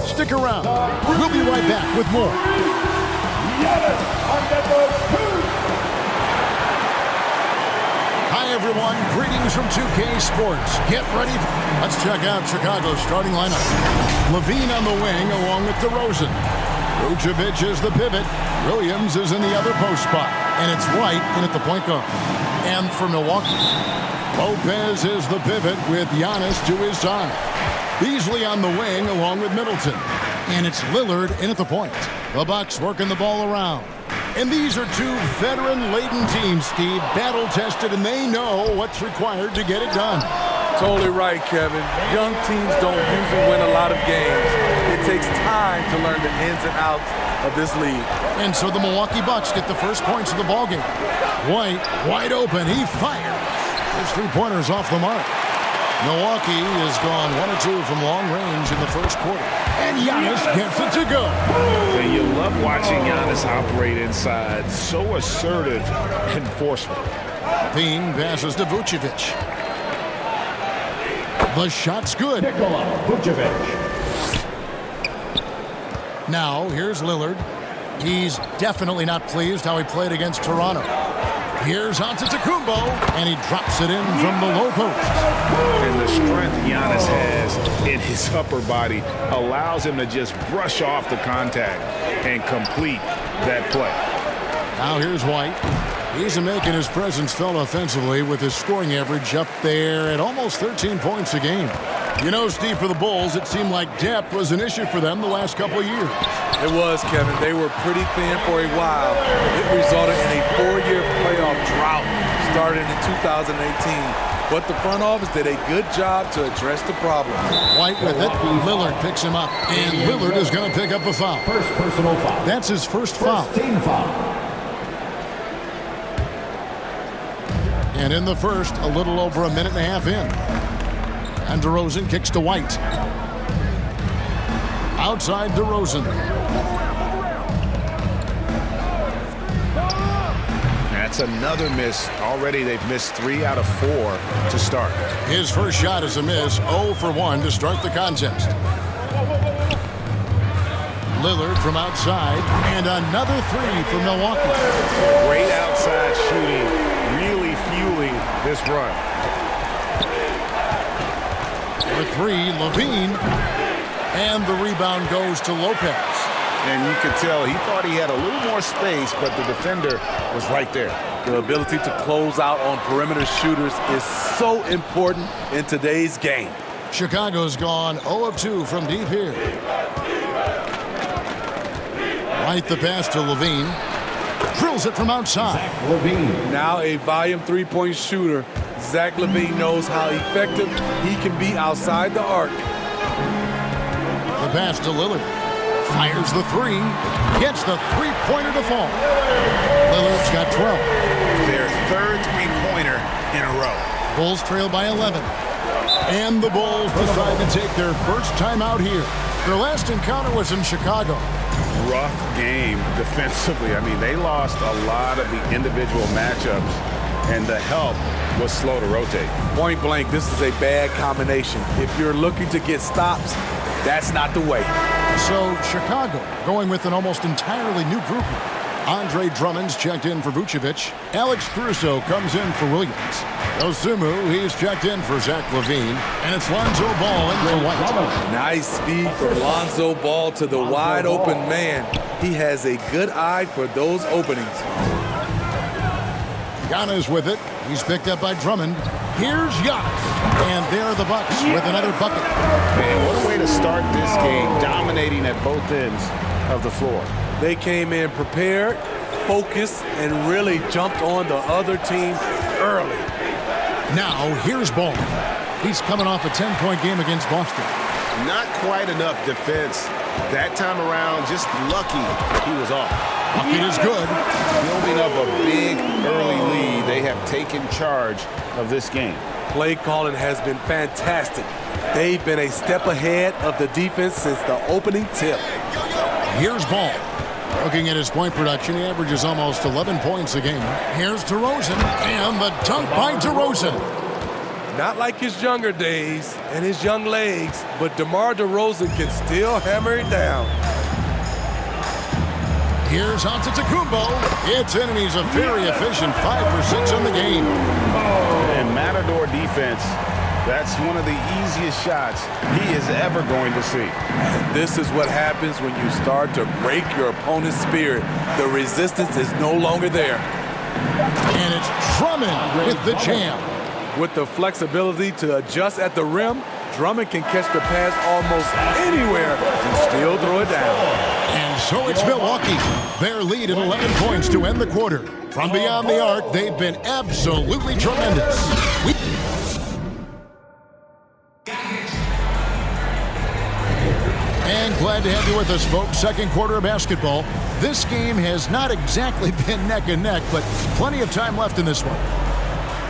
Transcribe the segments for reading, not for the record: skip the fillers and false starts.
Stick around. We'll be right back with more. Hi, everyone. Greetings from 2K Sports. Get ready. Let's check out Chicago's starting lineup. Levine on the wing along with DeRozan. Vucevic is the pivot. Williams is in the other post spot. And it's White in at the point guard. And for Milwaukee, Lopez is the pivot with Giannis to his side. Beasley on the wing along with Middleton. And it's Lillard in at the point. The Bucks working the ball around. And these are two veteran-laden teams, Steve, battle-tested, and they know what's required to get it done. Totally right, Kevin. Young teams don't usually win a lot of games. It takes time to learn the ins and outs of this league. And so the Milwaukee Bucks get the first points of the ballgame. White, wide open, he fires. His three-pointer's off the mark. Milwaukee has gone 1 or 2 from long range in the first quarter. And Giannis gets it to go. And you love watching Giannis operate inside. So assertive and forceful. Bean passes to Vucevic. The shot's good. Now, here's Lillard. He's definitely not pleased how he played against Toronto. Here's Antetokounmpo, and he drops it in from the low post. And the strength Giannis has in his upper body allows him to just brush off the contact and complete that play. Now here's White. He's making his presence felt offensively with his scoring average up there at almost 13 points a game. You know, Steve, for the Bulls, it seemed like depth was an issue for them the last couple of years. It was, Kevin. They were pretty thin for a while. It resulted in a 4-year playoff drought started in 2018. But the front office did a good job to address the problem. White with it. Lillard picks him up. And Lillard is going to pick up a foul. First personal foul. That's his first foul. Team foul. And in the first, a little over a minute and a half in. And DeRozan kicks to White. Outside DeRozan. That's another miss. Already they've missed 3 out of 4 to start. His first shot is a miss. 0 for 1 to start the contest. Lillard from outside. And another 3 for Milwaukee. Great outside shooting. Really fueling this run. For 3, Levine. And the rebound goes to Lopez. And you could tell he thought he had a little more space, but the defender was right there. The ability to close out on perimeter shooters is so important in today's game. Chicago's gone 0 of 2 from deep here. White the pass to Levine. Drills it from outside. Zach Levine. Now a volume three-point shooter. Zach Levine knows how effective he can be outside the arc. The pass to Lillard. Fires the 3. Gets the three-pointer to fall. Lillard's got 12. Their third three-pointer in a row. Bulls trail by 11. And the Bulls decide to take their first time out here. Their last encounter was in Chicago. Rough game defensively. I mean, they lost a lot of the individual matchups, and the help was slow to rotate. Point blank, this is a bad combination. If you're looking to get stops, that's not the way. So Chicago going with an almost entirely new group here. Andre Drummond's checked in for Vucevic. Alex Caruso comes in for Williams. Osumu, he's checked in for Zach Levine. And it's Lonzo Ball in for White. Nice speed for Lonzo Ball to the wide open man. He has a good eye for those openings. Giannis with it. He's picked up by Drummond. Here's Giannis. And there are the Bucks with another bucket. Man, what a way to start this game, dominating at both ends of the floor. They came in prepared, focused, and really jumped on the other team early. Now, here's Ball. He's coming off a 10-point game against Boston. Not quite enough defense. That time around, just lucky he was off. Bucket is good. Building up a big early lead, they have taken charge of this game. Play calling has been fantastic. They've been a step ahead of the defense since the opening tip. Here's Ball. Looking at his point production, he averages almost 11 points a game. Here's DeRozan, and the dunk by DeRozan. Not like his younger days and his young legs, but DeMar DeRozan can still hammer it down. Here's Antetokounmpo. It's in, and he's a very efficient 5 for 6 in the game. And Matador defense, that's one of the easiest shots he is ever going to see. And this is what happens when you start to break your opponent's spirit. The resistance is no longer there. And it's Drummond with the jam. With the flexibility to adjust at the rim, Drummond can catch the pass almost anywhere and still throw it down. And so it's Milwaukee. Their lead at 11 points to end the quarter. From beyond the arc, they've been absolutely tremendous. And glad to have you with us, folks. Second quarter of basketball. This game has not exactly been neck and neck, but plenty of time left in this one.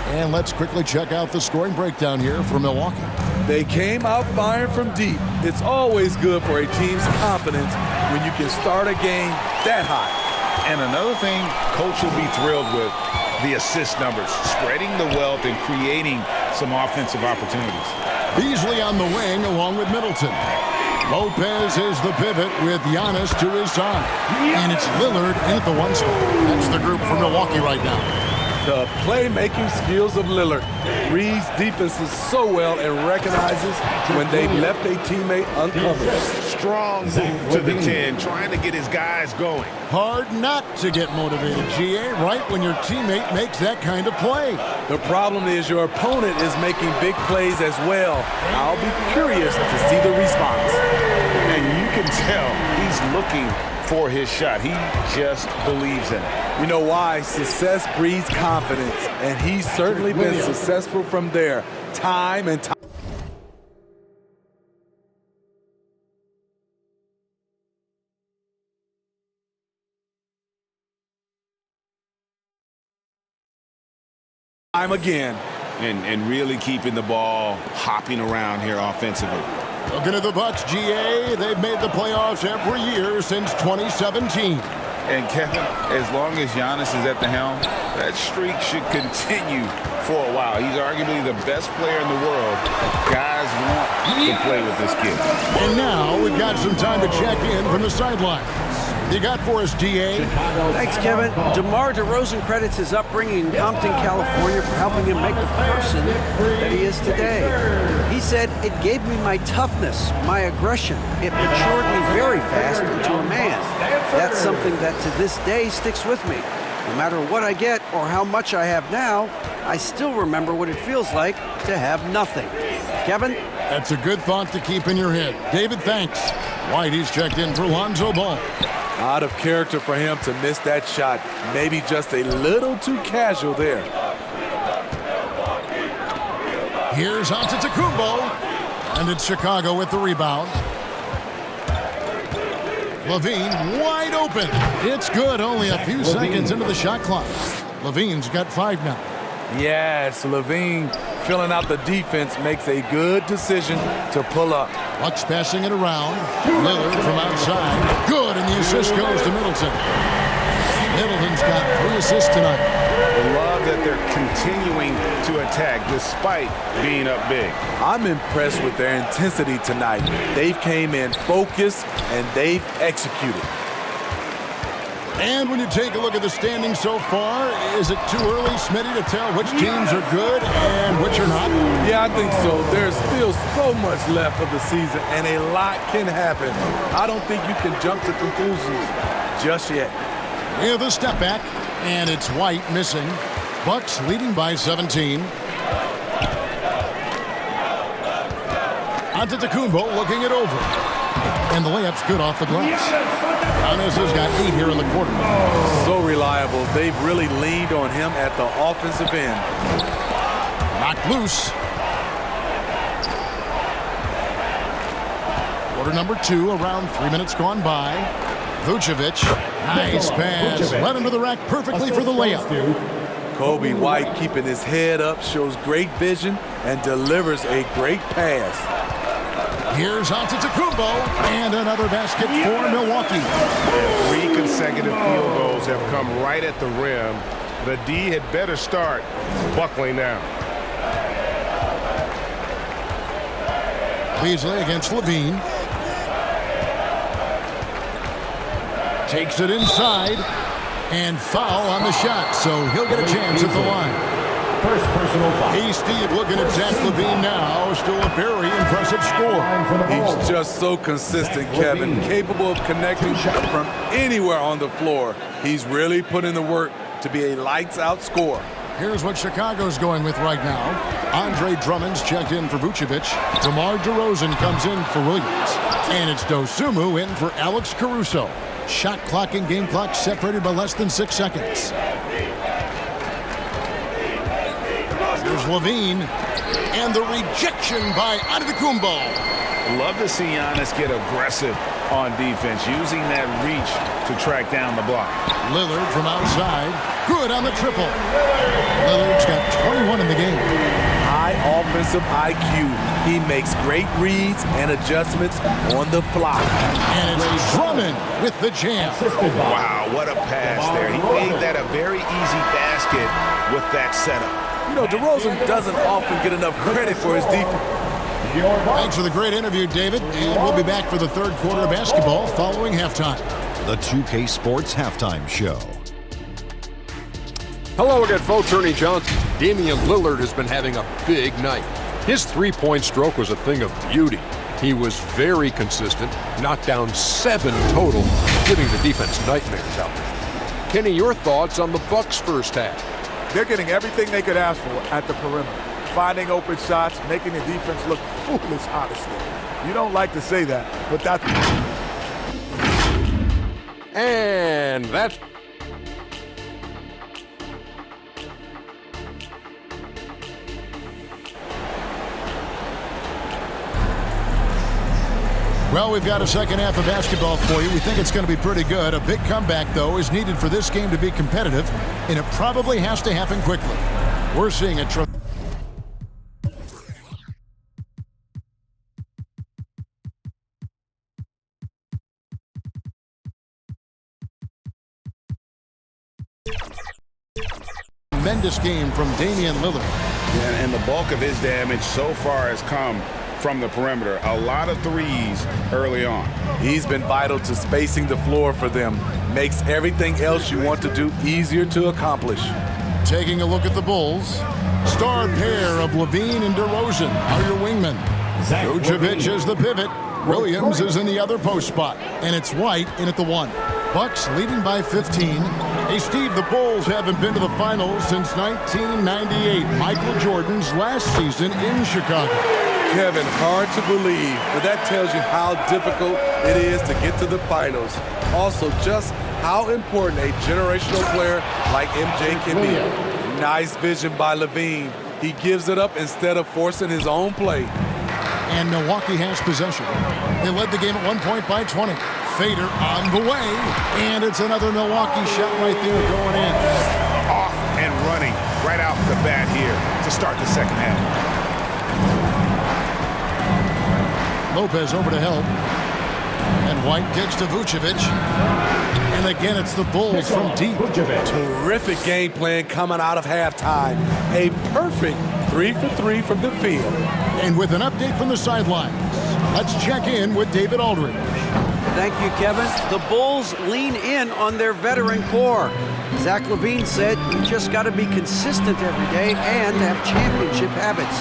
And let's quickly check out the scoring breakdown here for Milwaukee. They came out firing from deep. It's always good for a team's confidence when you can start a game that hot. And another thing coach will be thrilled with, the assist numbers, spreading the wealth and creating some offensive opportunities. Beasley on the wing along with Middleton. Lopez is the pivot with Giannis to his side. And it's Lillard in at the 1 spot. That's the group for Milwaukee right now. The playmaking skills of Lillard reads defenses so well and recognizes when they left a teammate uncovered. Strong move to the 10, trying to get his guys going. Hard not to get motivated, GA, right when your teammate makes that kind of play. The problem is your opponent is making big plays as well. I'll be curious to see the response. And you can tell he's looking for his shot. He just believes in it. You know why? Success breeds confidence, and he's certainly been successful from there, time and time. Time again. And really keeping the ball hopping around here offensively. Looking at the Bucks, GA, they've made the playoffs every year since 2017. And Kevin, as long as Giannis is at the helm, that streak should continue for a while. He's arguably the best player in the world. Guys want to play with this kid. And now we've got some time to check in from the sideline. You got for us, GA? Thanks, Kevin. DeMar DeRozan credits his upbringing in Compton, California for helping him make the person that he is today. He said, "It gave me my toughness, my aggression. It matured me very fast into a man. That's something that to this day sticks with me. No matter what I get or how much I have now, I still remember what it feels like to have nothing." Kevin? That's a good thought to keep in your head. David, thanks. Whitey's checked in for Lonzo Ball. Out of character for him to miss that shot. Maybe just a little too casual there. Here's Antetokounmpo. And it's Chicago with the rebound. Levine wide open. It's good. Only a few seconds into the shot clock. Levine's got 5 now. Yes, Levine filling out the defense makes a good decision to pull up. Bucks passing it around. Lillard from outside. Good, and the assist goes to Middleton. Middleton's got 3 assists tonight. I love that they're continuing to attack despite being up big. I'm impressed with their intensity tonight. They've came in focused and they've executed. And when you take a look at the standings so far, is it too early, Smitty, to tell which teams are good and which are not? Yeah, I think so. There's still so much left of the season, and a lot can happen. I don't think you can jump to conclusions just yet. We have the step back, and it's White missing. Bucks leading by 17. Antetokounmpo looking it over. And the layup's good off the glass. Giannis has got 8 here in the quarter. So reliable. They've really leaned on him at the offensive end. Knocked loose. Quarter number 2, around 3 minutes gone by. Vucevic, nice pass. Led him to the rack perfectly for the layup. Kobe White keeping his head up, shows great vision, and delivers a great pass. Here's Antetokounmpo, and another basket for Milwaukee. 3 consecutive field goals have come right at the rim. The D had better start buckling now. Beasley against Levine. Takes it inside. And foul on the shot, so he'll get a chance at the line. First personal foul. Hey, Steve, looking at Zach Levine now. Still a very impressive score. He's just so consistent, Kevin. Capable of connecting from anywhere on the floor. He's really put in the work to be a lights-out scorer. Here's what Chicago's going with right now. Andre Drummond's checked in for Vucevic. DeMar DeRozan comes in for Williams. And it's Dosunmu in for Alex Caruso. Shot clock and game clock separated by less than 6 seconds. Here's Levine. And the rejection by Antetokounmpo. Love to see Giannis get aggressive on defense, using that reach to track down the block. Lillard from outside. Good on the triple. Lillard's got 21 in the game. High offensive IQ. He makes great reads and adjustments on the fly. And it's Drummond with the jam. Wow, what a pass there. He made that a very easy basket with that setup. You know, DeRozan doesn't often get enough credit for his defense. Thanks for the great interview, David. And we'll be back for the third quarter of basketball following halftime. The 2K Sports Halftime Show. Hello again, folks. Ernie Johnson. Damian Lillard has been having a big night. His three-point stroke was a thing of beauty. He was very consistent, knocked down 7 total, giving the defense nightmares out there. Kenny, your thoughts on the Bucks' first half? They're getting everything they could ask for at the perimeter. Finding open shots, making the defense look foolish, honestly. You don't like to say that, but that's... And that... Well, we've got a second half of basketball for you. We think it's going to be pretty good. A big comeback, though, is needed for this game to be competitive, and it probably has to happen quickly. We're seeing a tremendous game from Damian Lillard. And the bulk of his damage so far has come from the perimeter. A lot of threes early on. He's been vital to spacing the floor for them. Makes everything else you want to do easier to accomplish. Taking a look at the Bulls. Star pair of Levine and DeRozan are your wingmen. Vucevic is the pivot. Williams is in the other post spot. And it's White in at the 1. Bucks leading by 15. Hey, Steve, the Bulls haven't been to the finals since 1998, Michael Jordan's last season in Chicago. Kevin, hard to believe, but that tells you how difficult it is to get to the finals. Also, just how important a generational player like MJ can be. Nice vision by Levine. He gives it up instead of forcing his own play. And Milwaukee has possession. They led the game at 1 point by 20. Fader on the way, and it's another Milwaukee shot right there going in. Off and running right out the bat here to start the second half. Lopez over to help. And White kicks to Vucevic. And again, it's the Bulls from deep. Terrific game plan coming out of halftime. A perfect 3 for 3 from the field. And with an update from the sidelines, let's check in with David Aldridge. Thank you, Kevin. The Bulls lean in on their veteran core. Zach Levine said, you just got to be consistent every day and have championship habits.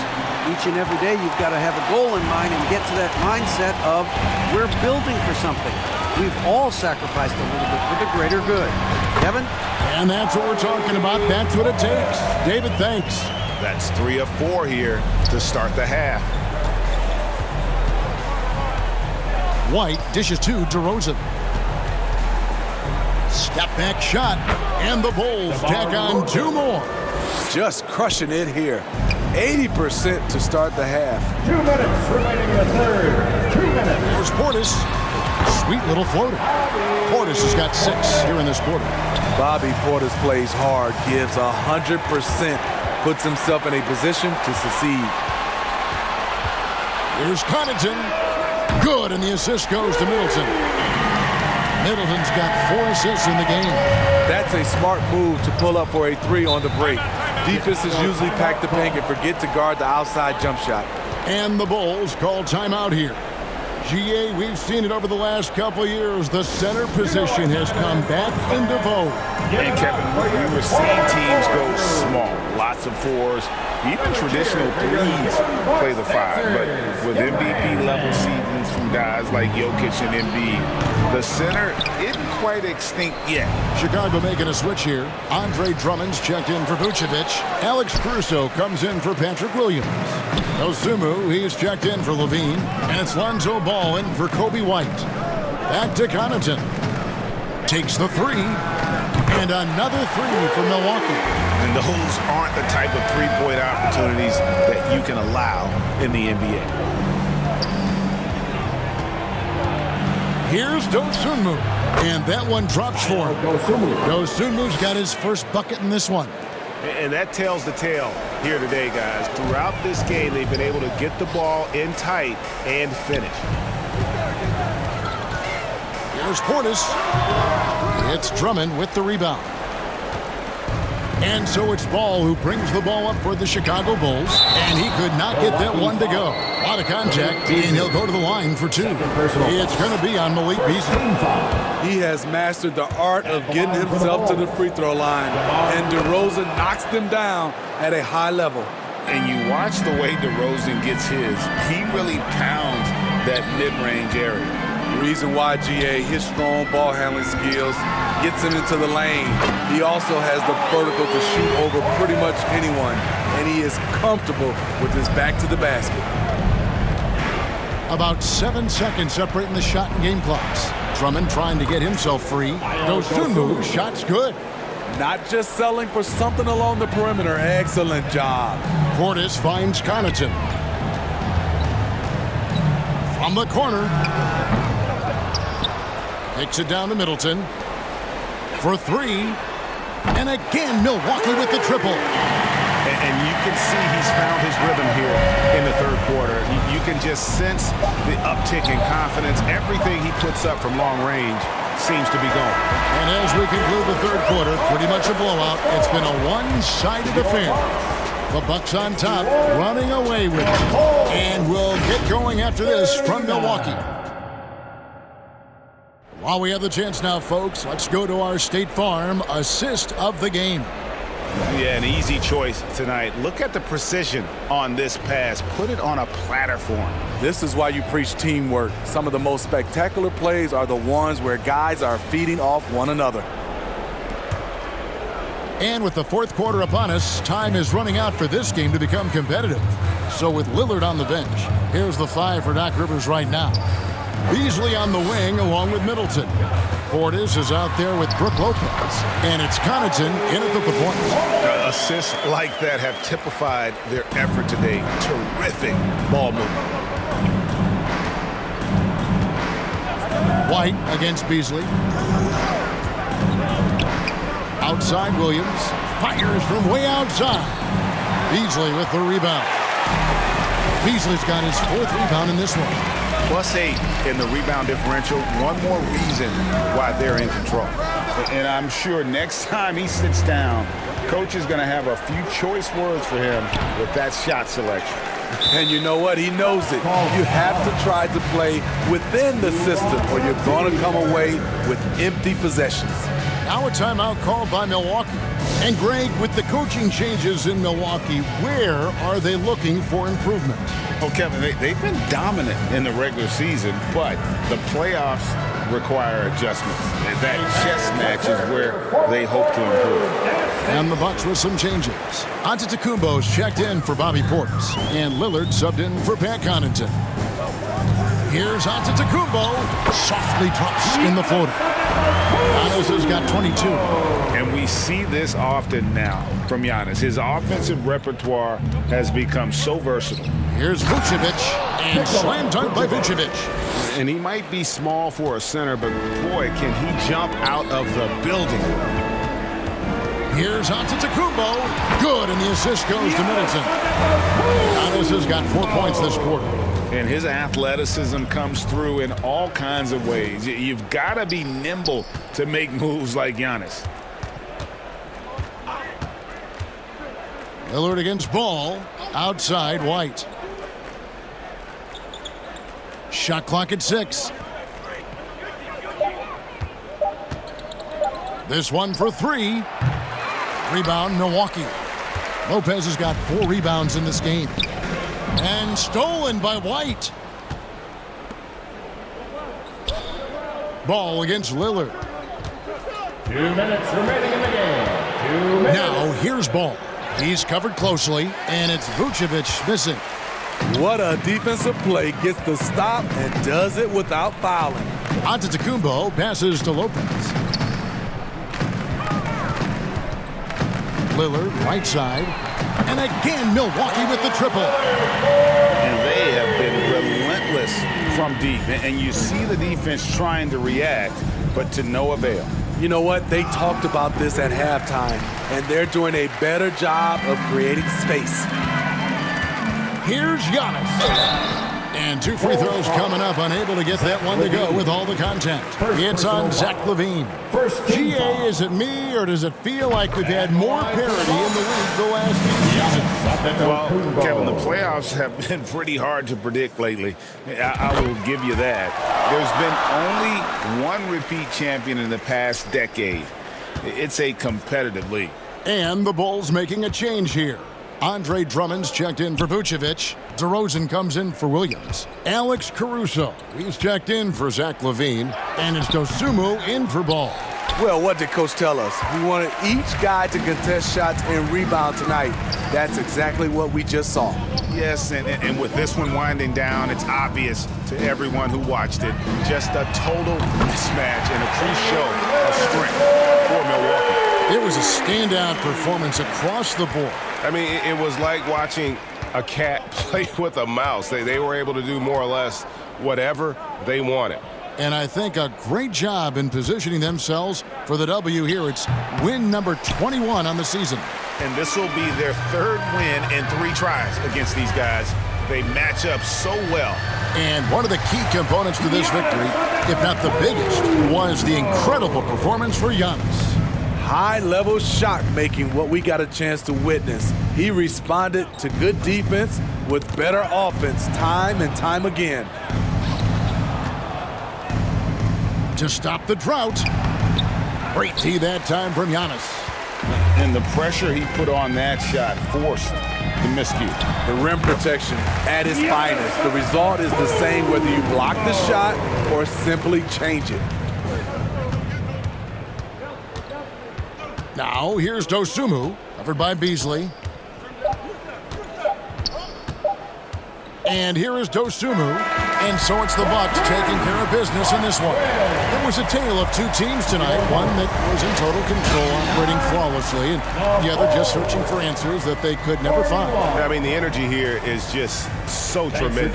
Each and every day, you've got to have a goal in mind and get to that mindset of we're building for something. We've all sacrificed a little bit for the greater good. Kevin? And that's what we're talking about. That's what it takes. David, thanks. That's 3 of 4 here to start the half. White dishes to DeRozan. Step back shot, and the Bulls tack on 2 more. Just crushing it here. 80% to start the half. 2 minutes remaining in the third. 2 minutes. There's Portis. Sweet little floater. Portis has got 6 here in this quarter. Bobby Portis plays hard, gives 100%, puts himself in a position to succeed. Here's Connaughton. Good, and the assist goes to Middleton. Middleton's got 4 assists in the game. That's a smart move to pull up for a 3 on the break. Defenses usually pack the paint and forget to guard the outside jump shot. And the Bulls call timeout here. GA, we've seen it over the last couple years. The center position has come back into vogue. And Kevin, we were seeing teams go small, lots of fours, even traditional threes play the five. But with MVP level seasons from guys like Jokic and Embiid, the center isn't quite extinct yet. Chicago making a switch here. Andre Drummond's checked in for Vucevic. Alex Caruso comes in for Patrick Williams. Dosunmu, he's checked in for Levine. And it's Lonzo Ball in for Kobe White. Back to Connaughton. Takes the three. And another three for Milwaukee. And those aren't the type of three-point opportunities that you can allow in the NBA. Here's Dosunmu. And that one drops for him. Dosunmu's got his first bucket in this one. And that tells the tale here today, guys. Throughout this game, they've been able to get the ball in tight and finish. Here's Portis. It's Drummond with the rebound. And so it's Ball who brings the ball up for the Chicago Bulls. And he could not get that one to go. A lot of contact, and he'll go to the line for two. It's going to be on Malik Beasley. He has mastered the art of getting himself to the free throw line. And DeRozan knocks them down at a high level. And you watch the way DeRozan gets his. He really pounds that mid-range area. Reason why, GA, his strong ball handling skills gets him into the lane. He also has the vertical to shoot over pretty much anyone, and he is comfortable with his back to the basket. About 7 seconds separating the shot and game clocks. Drummond trying to get himself free. Dosunmu, shot's good. Not just selling for something along the perimeter. Excellent job. Portis finds Connaughton. From the corner. Takes it down to Middleton. For three. And again, Milwaukee with the triple. And you can see he's found his rhythm here in the third quarter. You can just sense the uptick in confidence. Everything he puts up from long range seems to be going. And as we conclude the third quarter, pretty much a blowout. It's been a one-sided affair. The Bucks on top, running away with it. And we'll get going after this from Milwaukee. While we have the chance now, folks, let's go to our State Farm assist of the game. Yeah, an easy choice tonight. Look at the precision on this pass. Put it on a platter for him. This is why you preach teamwork. Some of the most spectacular plays are the ones where guys are feeding off one another. And with the fourth quarter upon us, time is running out for this game to become competitive. So with Lillard on the bench, here's the five for Doc Rivers right now. Beasley on the wing along with Middleton. Portis is out there with Brook Lopez. And it's Connaughton in at the point. Assists like that have typified their effort today. Terrific ball movement. White against Beasley. Outside Williams. Fires from way outside. Beasley with the rebound. Beasley's got his fourth rebound in this one. +8 in the rebound differential. One more reason why they're in control. And I'm sure next time he sits down, coach is going to have a few choice words for him with that shot selection. And you know what? He knows it. You have to try to play within the system or you're going to come away with empty possessions. Now a timeout called by Milwaukee. And Greg, with the coaching changes in Milwaukee, where are they looking for improvement? Oh, Kevin, they've been dominant in the regular season, but the playoffs require adjustments. And that chess match is where they hope to improve. And the Bucks with some changes. Antetokounmpo's checked in for Bobby Portis. And Lillard subbed in for Pat Connaughton. Here's Antetokounmpo. Softly drops in the floater. Giannis has got 22. And we see this often now from Giannis. His offensive repertoire has become so versatile. Here's Vucevic, and slam dunk by Vucevic. And he might be small for a center, but boy, can he jump out of the building. Here's Antetokounmpo. Good, and the assist goes to Middleton. Giannis has got 4 points this quarter. And his athleticism comes through in all kinds of ways. You've got to be nimble to make moves like Giannis. Lillard against Ball. Outside White. Shot clock at 6. This one for 3. Rebound, Milwaukee. Lopez has got 4 rebounds in this game. And stolen by White. Ball against Lillard. 2 minutes remaining in the game. 2 minutes. Now here's Ball. He's covered closely, and it's Vucevic missing. What a defensive play. Gets the stop and does it without fouling. Antetokounmpo passes to Lopez. Lillard, right side. And again, Milwaukee with the triple. And they have been relentless from deep. And you see the defense trying to react, but to no avail. You know what? They talked about this at halftime, and they're doing a better job of creating space. Here's Giannis. And 2 free throws coming up, unable to get that one to go with all the contact. It's on Zach LaVine. GA, is it me, or does it feel like we've had more parity in the league the last few seasons? Well, Kevin, the playoffs have been pretty hard to predict lately. I will give you that. There's been only one repeat champion in the past decade. It's a competitive league. And the Bulls making a change here. Andre Drummond's checked in for Vucevic. DeRozan comes in for Williams. Alex Caruso, he's checked in for Zach LaVine. And it's Dosunmu in for Ball. Well, what did Coach tell us? We wanted each guy to contest shots and rebound tonight. That's exactly what we just saw. Yes, and with this one winding down, it's obvious to everyone who watched it. Just a total mismatch and a true show of strength for Milwaukee. It was a standout performance across the board. I mean, it was like watching a cat play with a mouse. They were able to do more or less whatever they wanted. And I think a great job in positioning themselves for the W here. It's win number 21 on the season. And this will be their 3rd win in 3 tries against these guys. They match up so well. And one of the key components to this victory, if not the biggest, was the incredible performance for Giannis. High-level shot making, what we got a chance to witness. He responded to good defense with better offense time and time again. To stop the drought. Great D that time from Giannis. And the pressure he put on that shot forced the miscue. The rim protection at its finest. The result is the same whether you block the shot or simply change it. Now here's Dosunmu, covered by Beasley. And here is Dosunmu. And so it's the Bucks taking care of business in this one. It was a tale of 2 teams tonight. One that was in total control, operating flawlessly, and the other just searching for answers that they could never find. I mean, the energy here is just so tremendous.